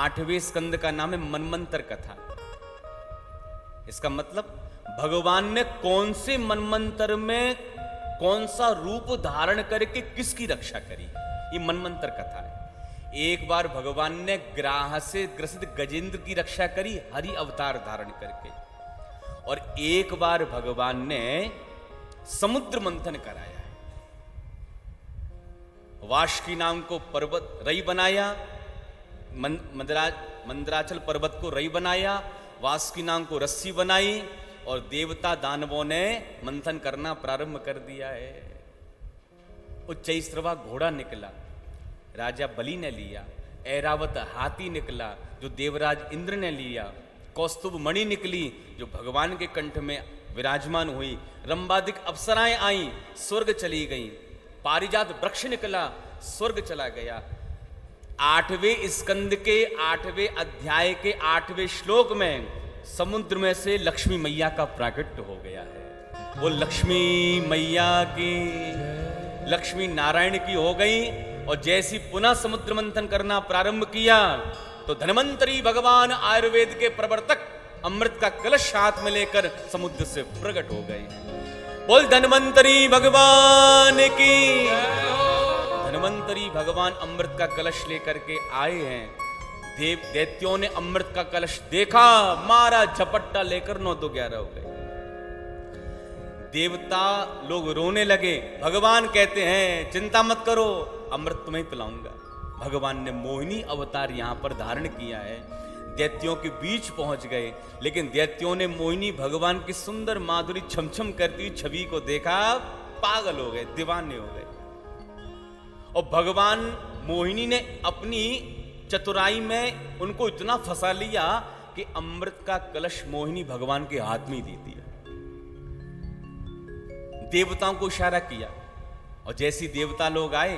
8वें स्कंद का नाम है मनमंत्र कथा। इसका मतलब भगवान ने कौन से मनमंत्र में कौन सा रूप धारण करके किसकी रक्षा करी, ये मनमंत्र कथा है। एक बार भगवान ने ग्राह से ग्रसित गजेंद्र की रक्षा करी हरि अवतार धारण करके, और एक बार भगवान ने समुद्र मंथन कराया है। वाष्की नाम को पर्वत रई बनाया, मंदराचल पर्वत को रई बनाया, वाष्की नाम को रस्सी बनाई, और देवता दानवों ने मंथन करना प्रारंभ कर दिया है। उच्चैश्रवा घोड़ा निकला, राजा बलि ने लिया। ऐरावत हाथी निकला, जो देवराज इंद्र ने लिया। कौस्तुभ मणि निकली, जो भगवान के कंठ में विराजमान हुई। रंबादिक अप्सराएं आईं, स्वर्ग चली गईं। पारिजात वृक्ष निकला, स्वर्ग चला गया। 8वें स्कंद के 8वें अध्याय के 8वें श्लोक में समुद्र में से लक्ष्मी मैया का प्राकट्य हो गया है। वो लक्ष्मी मैया की, लक्ष्मी नारायण की हो गई। और जैसी पुनः समुद्र मंथन करना प्रारंभ किया तो धन्वंतरी भगवान आयुर्वेद के प्रवर्तक अमृत का कलश हाथ में लेकर समुद्र से प्रकट हो गए। बोल धन्वंतरी भगवान की। धन्वंतरी भगवान अमृत का कलश लेकर के आए हैं। देव दैत्यों ने अमृत का कलश देखा, मारा झपट्टा लेकर 9 तो 11 हो गए। देवता लोग रोने लगे। भगवान कहते हैं चिंता मत करो, अमृत तुम्हें पिलाऊंगा। भगवान ने मोहिनी अवतार यहां पर धारण किया है। दैत्यों के बीच पहुंच गए, लेकिन दैत्यों ने मोहिनी भगवान की सुंदर माधुरी छमछम करती हुई छवि को देखा, पागल हो गए, दीवाने हो गए। और भगवान मोहिनी ने अपनी चतुराई में उनको इतना फंसा लिया कि अमृत का कलश मोहिनी भगवान के हाथ में ही दे दिया। देवताओं को इशारा किया, और जैसी देवता लोग आए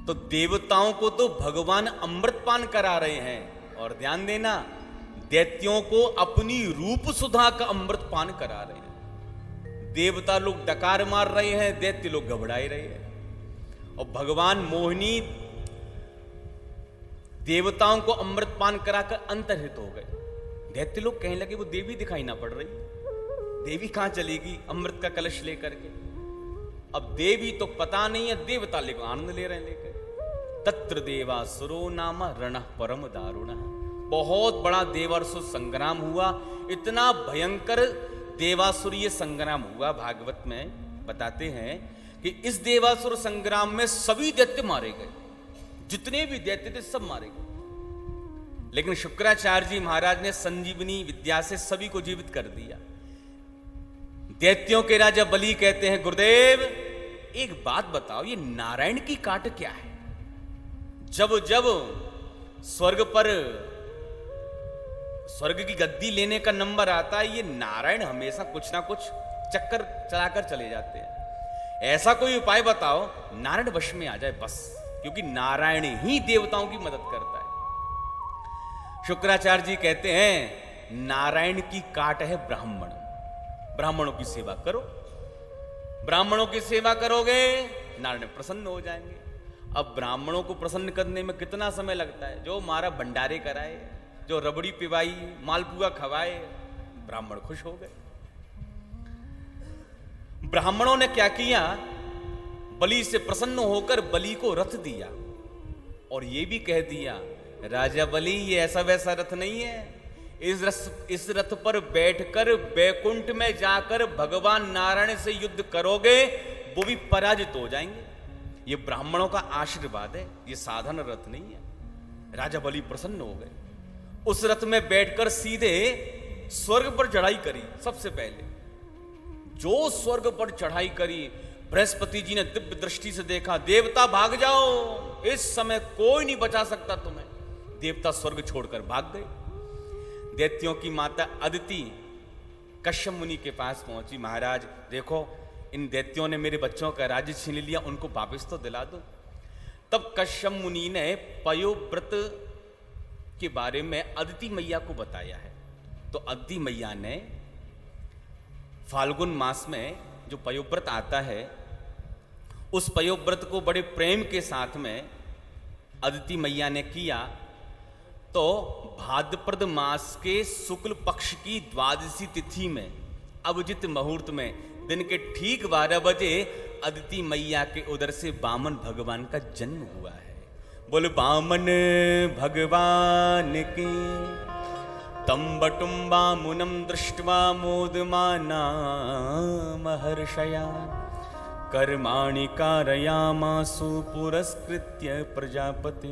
तो देवताओं को तो भगवान अमृतपान करा रहे हैं, और ध्यान देना दैत्यों को अपनी रूप सुधा का अमृतपान करा रहे हैं। देवता लोग डकार मार रहे हैं, दैत्य लोग घबराए रहे हैं। और भगवान मोहिनी देवताओं को अमृतपान कराकर अंतर्हित हो गए। दैत्य लोग कहने लगे वो देवी दिखाई ना पड़ रही, देवी कहां चलेगी अमृत का कलश लेकर के। अब देवी तो पता नहीं है, देवता लेकर आनंद ले रहे हैं लेकर। तत्र देवासुरो नाम रणः परम दारुण। बहुत बड़ा देवासुर संग्राम हुआ, इतना भयंकर देवासुरीय संग्राम हुआ। भागवत में बताते हैं कि इस देवासुर संग्राम में सभी दैत्य मारे गए, जितने भी दैत्य थे सब मारे गए। लेकिन शुक्राचार्य जी महाराज ने संजीवनी विद्या से सभी को जीवित कर दिया। दैत्यों के राजा बलि कहते हैं गुरुदेव एक बात बताओ, ये नारायण की काट क्या है? जब जब स्वर्ग की गद्दी लेने का नंबर आता है, ये नारायण हमेशा कुछ ना कुछ चक्कर चलाकर चले जाते हैं। ऐसा कोई उपाय बताओ नारायण वश में आ जाए बस, क्योंकि नारायण ही देवताओं की मदद करता है। शुक्राचार्य जी कहते हैं नारायण की काट है ब्राह्मण, ब्राह्मणों की सेवा करो। ब्राह्मणों की सेवा करोगे नारायण प्रसन्न हो जाएंगे। अब ब्राह्मणों को प्रसन्न करने में कितना समय लगता है? जो हमारा भंडारे कराए, जो रबड़ी पिवाई, मालपुआ खवाए, ब्राह्मण खुश हो गए। ब्राह्मणों ने क्या किया, बलि से प्रसन्न होकर बलि को रथ दिया, और यह भी कह दिया राजा बलि ये ऐसा वैसा रथ नहीं है, इस रथ पर बैठकर बैकुंठ में जाकर भगवान नारायण से युद्ध करोगे वो भी पराजित हो जाएंगे। ये ब्राह्मणों का आशीर्वाद है, ये साधारण रथ नहीं है। राजा बलि प्रसन्न हो गए। उस रथ में बैठकर सीधे स्वर्ग पर चढ़ाई करी। सबसे पहले जो स्वर्ग पर चढ़ाई करी, बृहस्पति जी ने दिव्य दृष्टि से देखा, देवता भाग जाओ, इस समय कोई नहीं बचा सकता तुम्हें। देवता स्वर्ग छोड़कर भाग गए। दैत्यों की माता अदिति कश्यप मुनि के पास पहुंची, महाराज देखो इन दैत्यों ने मेरे बच्चों का राज्य छीन लिया, उनको वापस तो दिला दो। तब कश्यप मुनि ने पयोव्रत के बारे में अदिति मैया को बताया है। तो अदिति मैया ने फाल्गुन मास में जो पयोव्रत आता है, उस पयोव्रत को बड़े प्रेम के साथ में अदिति मैया ने किया तो भाद्रपद मास के शुक्ल पक्ष की द्वादशी तिथि में अभिजित मुहूर्त में दिन के ठीक 12 बजे अदिति मैया के उदर से वामन भगवान का जन्म हुआ है। बोल वामन भगवान की। तम बटुम्बा मुनम दृष्ट्वा मोदमाना महर्षया कर्माणि कारयामासु पुरस्कृत्य प्रजापति।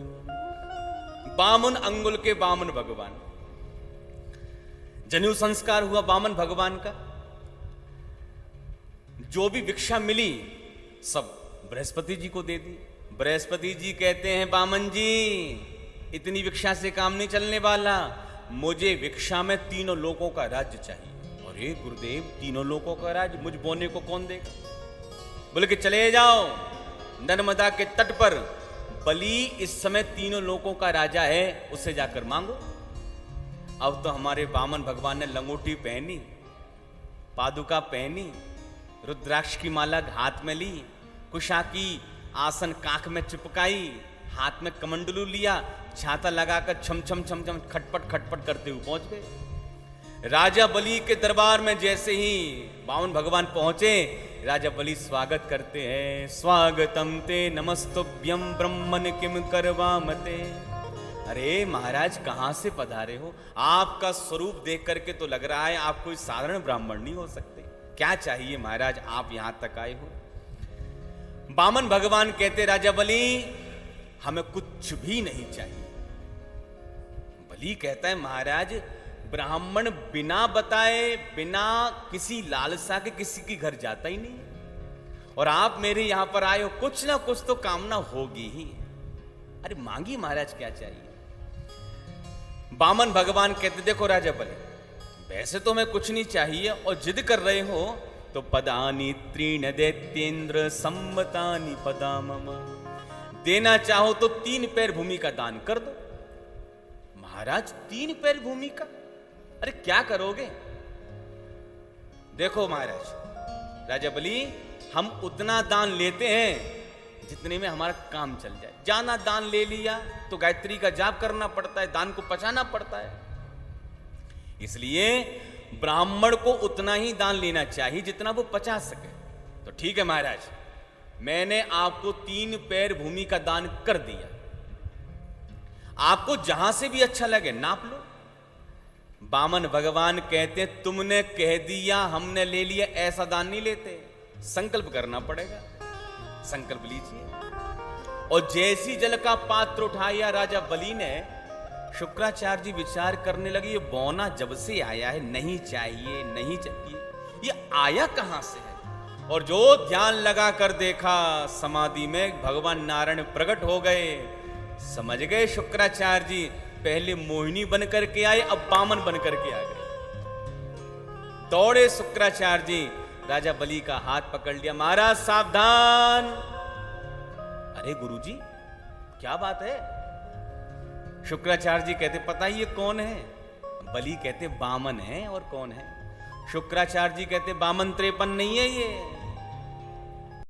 वामन अंगुल के वामन भगवान, जनेऊ संस्कार हुआ वामन भगवान का। जो भी भिक्षा मिली सब बृहस्पति जी को दे दी। बृहस्पति जी कहते हैं वामन जी इतनी भिक्षा से काम नहीं चलने वाला, मुझे भिक्षा में तीनों लोगों का राज्य चाहिए। अरे गुरुदेव तीनों लोगों का राज्य मुझ बोने को कौन देगा? बोले कि चले जाओ नर्मदा के तट पर बलि इस समय तीनों लोगों का राजा है, उससे जाकर मांगो। अब तो हमारे वामन भगवान ने लंगोटी पहनी, पादुका पहनी, रुद्राक्ष की माला हाथ में ली, कुशा की आसन कांख में चिपकाई, हाथ में कमंडलू लिया, छाता लगाकर छम छम छम छम खटपट खटपट करते हुए पहुंच गए। राजा बलि के दरबार में जैसे ही वामन भगवान पहुंचे, राजा बलि स्वागत करते हैं। स्वागतम ते नमस्तुभ्यं ब्रह्मन किम करवामते। अरे महाराज कहां से पधारे हो? आपका स्वरूप देख करके तो लग रहा है आप कोई साधारण ब्राह्मण नहीं हो सकते। क्या चाहिए महाराज, आप यहां तक आए हो? वामन भगवान कहते राजा बलि हमें कुछ भी नहीं चाहिए। बलि कहता है महाराज ब्राह्मण बिना बताए बिना किसी लालसा के किसी के घर जाता ही नहीं, और आप मेरे यहां पर आए हो, कुछ ना कुछ तो कामना होगी ही। अरे मांगी महाराज क्या चाहिए? वामन भगवान कहते देखो राजा बलि वैसे तो मैं कुछ नहीं चाहिए, और जिद कर रहे हो तो पदानी त्रीण दैत्येंद्र सम्मतानि पदा मम। देना चाहो तो 3 पैर भूमि का दान कर दो। महाराज 3 पैर भूमि का? अरे क्या करोगे? देखो महाराज राजा बलि हम उतना दान लेते हैं जितने में हमारा काम चल जाए। जाना दान ले लिया तो गायत्री का जाप करना पड़ता है, दान को पचाना पड़ता है। इसलिए ब्राह्मण को उतना ही दान लेना चाहिए जितना वो पचा सके। तो ठीक है महाराज मैंने आपको 3 पैर भूमि का दान कर दिया, आपको जहां से भी अच्छा लगे नाप लो। वामन भगवान कहते तुमने कह दिया हमने ले लिया, ऐसा दान नहीं लेते, संकल्प करना पड़ेगा। संकल्प लीजिए। और जैसी जल का पात्र उठाया राजा बलि ने, शुक्राचार्य जी विचार करने लगे ये बौना जब से आया है नहीं चाहिए नहीं चाहिए, ये आया कहां से है? और जो ध्यान लगा कर देखा समाधि में भगवान नारायण प्रकट हो गए। समझ गए शुक्राचार्य जी पहले मोहिनी बन करके आए, अब वामन बन करके आ गए। दौड़े शुक्राचार्य जी, राजा बलि का हाथ पकड़ लिया, महाराज सावधान। अरे गुरुजी क्या बात है? शुक्राचार्य जी कहते पता ही ये कौन है? बलि कहते वामन है, और कौन है? शुक्राचार्य जी कहते वामन 53 नहीं है, ये